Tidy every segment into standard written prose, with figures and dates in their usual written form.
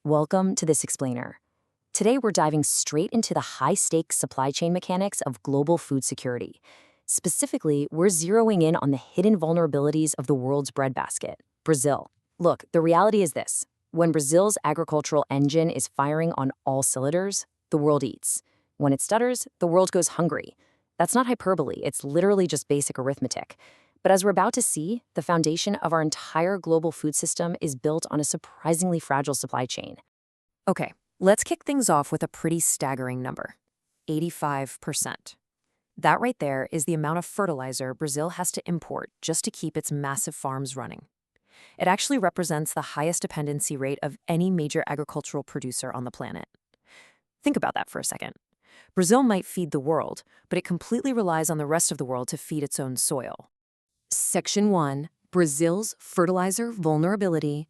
Welcome to This Explainer. Today we're diving straight into the high-stakes supply chain mechanics of global food security. Specifically, we're zeroing in on the hidden vulnerabilities of the world's breadbasket, Brazil. Look, the reality is this. When Brazil's agricultural engine is firing on all cylinders, the world eats. When it stutters, the world goes hungry. That's not hyperbole, it's literally just basic arithmetic. But as we're about to see, the foundation of our entire global food system is built on a surprisingly fragile supply chain. Okay, let's kick things off with a pretty staggering number, 85%. That right there is the amount of fertilizer Brazil has to import just to keep its massive farms running. It actually represents the highest dependency rate of any major agricultural producer on the planet. Think about that for a second. Brazil might feed the world, but it completely relies on the rest of the world to feed its own soil. Section 1. Brazil's fertilizer vulnerability.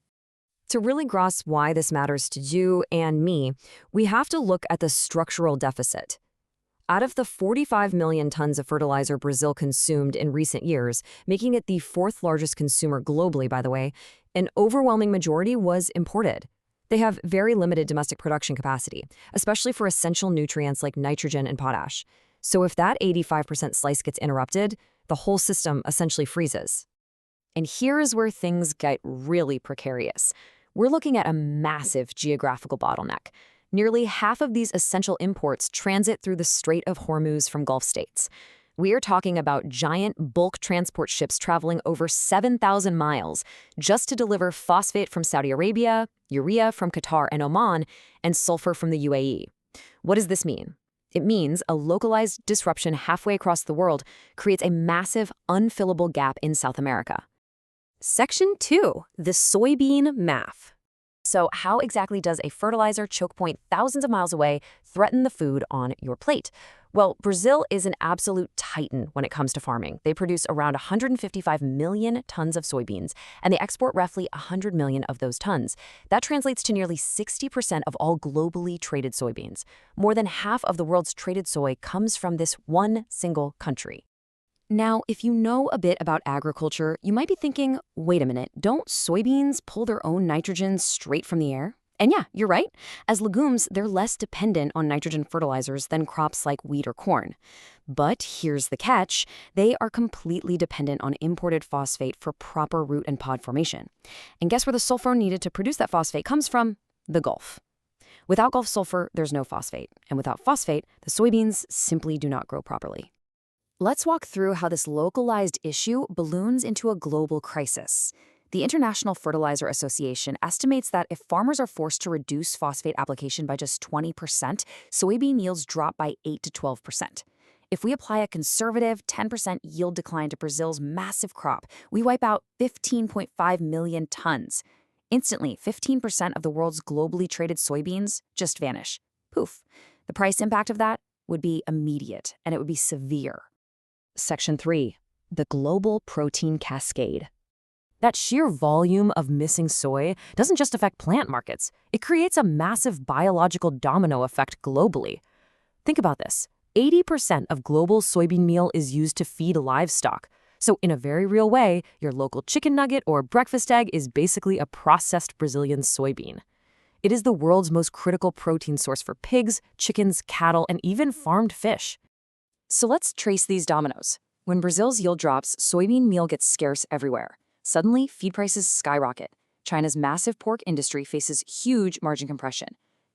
To really grasp why this matters to you and me, we have to look at the structural deficit. Out of the 45 million tons of fertilizer Brazil consumed in recent years, making it the fourth largest consumer globally, by the way, an overwhelming majority was imported. They have very limited domestic production capacity, especially for essential nutrients like nitrogen and potash. So if that 85% slice gets interrupted, the whole system essentially freezes. And here is where things get really precarious. We're looking at a massive geographical bottleneck. Nearly half of these essential imports transit through the Strait of Hormuz from Gulf states. We are talking about giant bulk transport ships traveling over 7,000 miles just to deliver phosphate from Saudi Arabia, urea from Qatar and Oman, and sulfur from the UAE. What does this mean? It means a localized disruption halfway across the world creates a massive, unfillable gap in South America. Section 2. The soybean math. So how exactly does a fertilizer choke point thousands of miles away threaten the food on your plate? Well, Brazil is an absolute titan when it comes to farming. They produce around 155 million tons of soybeans, and they export roughly 100 million of those tons. That translates to nearly 60% of all globally traded soybeans. More than half of the world's traded soy comes from this one single country. Now, if you know a bit about agriculture, you might be thinking, wait a minute, don't soybeans pull their own nitrogen straight from the air? And yeah, you're right. As legumes, they're less dependent on nitrogen fertilizers than crops like wheat or corn. But here's the catch. They are completely dependent on imported phosphate for proper root and pod formation. And guess where the sulfur needed to produce that phosphate comes from? The Gulf. Without Gulf sulfur, there's no phosphate. And without phosphate, the soybeans simply do not grow properly. Let's walk through how this localized issue balloons into a global crisis. The International Fertilizer Association estimates that if farmers are forced to reduce phosphate application by just 20%, soybean yields drop by 8 to 12%. If we apply a conservative 10% yield decline to Brazil's massive crop, we wipe out 15.5 million tons. Instantly, 15% of the world's globally traded soybeans just vanish. Poof. The price impact of that would be immediate, and it would be severe. Section 3. The global protein cascade. That sheer volume of missing soy doesn't just affect plant markets. It creates a massive biological domino effect globally. Think about this. 80% of global soybean meal is used to feed livestock. So in a very real way, your local chicken nugget or breakfast egg is basically a processed Brazilian soybean. It is the world's most critical protein source for pigs, chickens, cattle, and even farmed fish. So let's trace these dominoes. When Brazil's yield drops, soybean meal gets scarce everywhere. Suddenly, feed prices skyrocket. China's massive pork industry faces huge margin compression.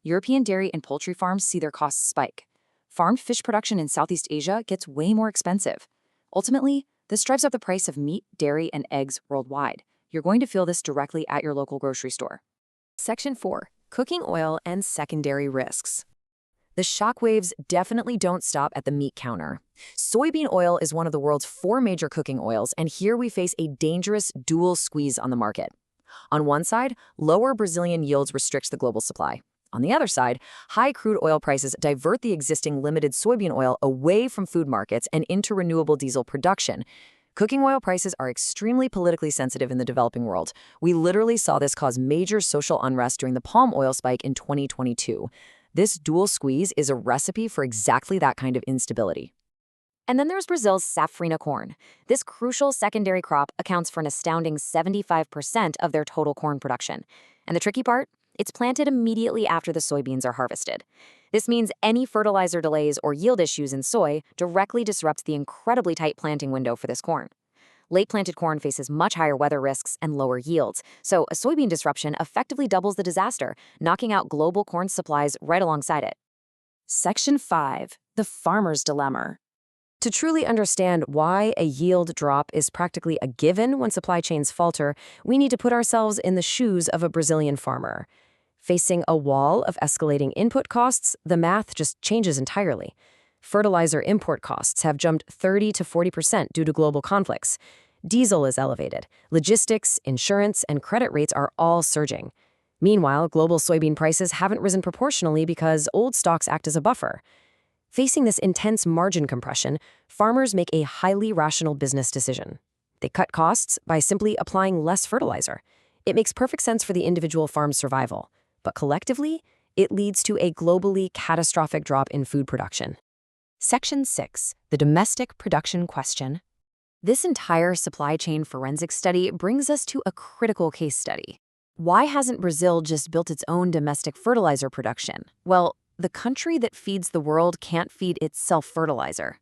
European dairy and poultry farms see their costs spike. Farmed fish production in Southeast Asia gets way more expensive. Ultimately, this drives up the price of meat, dairy, and eggs worldwide. You're going to feel this directly at your local grocery store. Section 4. Cooking oil and secondary risks. The shockwaves definitely don't stop at the meat counter. Soybean oil is one of the world's 4 major cooking oils, and here we face a dangerous dual squeeze on the market. On one side, lower Brazilian yields restricts the global supply. On the other side, high crude oil prices divert the existing limited soybean oil away from food markets and into renewable diesel production. Cooking oil prices are extremely politically sensitive in the developing world. We literally saw this cause major social unrest during the palm oil spike in 2022. This dual squeeze is a recipe for exactly that kind of instability. And then there's Brazil's safrinha corn. This crucial secondary crop accounts for an astounding 75% of their total corn production. And the tricky part? It's planted immediately after the soybeans are harvested. This means any fertilizer delays or yield issues in soy directly disrupts the incredibly tight planting window for this corn. Late-planted corn faces much higher weather risks and lower yields, so a soybean disruption effectively doubles the disaster, knocking out global corn supplies right alongside it. Section 5. The Farmer's Dilemma. To truly understand why a yield drop is practically a given when supply chains falter, we need to put ourselves in the shoes of a Brazilian farmer. Facing a wall of escalating input costs, the math just changes entirely. Fertilizer import costs have jumped 30 to 40% due to global conflicts. Diesel is elevated. Logistics, insurance, and credit rates are all surging. Meanwhile, global soybean prices haven't risen proportionally because old stocks act as a buffer. Facing this intense margin compression, farmers make a highly rational business decision. They cut costs by simply applying less fertilizer. It makes perfect sense for the individual farm's survival, but collectively, it leads to a globally catastrophic drop in food production. Section 6. The Domestic Production Question. This entire supply chain forensics study brings us to a critical case study. Why hasn't Brazil just built its own domestic fertilizer production? Well, the country that feeds the world can't feed itself fertilizer.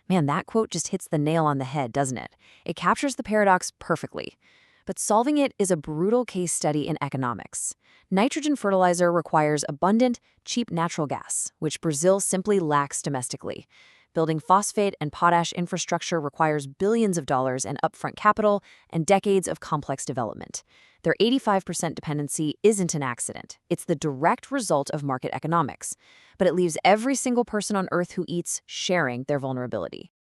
Man, that quote just hits the nail on the head, doesn't it? It captures the paradox perfectly. But solving it is a brutal case study in economics. Nitrogen fertilizer requires abundant, cheap natural gas, which Brazil simply lacks domestically. Building phosphate and potash infrastructure requires billions of dollars in upfront capital and decades of complex development. Their 85% dependency isn't an accident. It's the direct result of market economics. But it leaves every single person on Earth who eats sharing their vulnerability.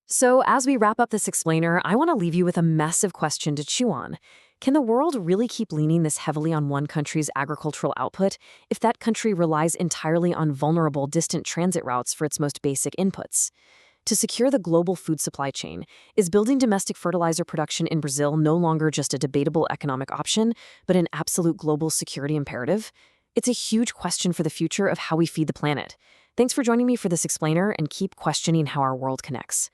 So as we wrap up this explainer, I want to leave you with a massive question to chew on. Can the world really keep leaning this heavily on one country's agricultural output if that country relies entirely on vulnerable, distant transit routes for its most basic inputs? To secure the global food supply chain, is building domestic fertilizer production in Brazil no longer just a debatable economic option, but an absolute global security imperative? It's a huge question for the future of how we feed the planet. Thanks for joining me for this explainer, and keep questioning how our world connects.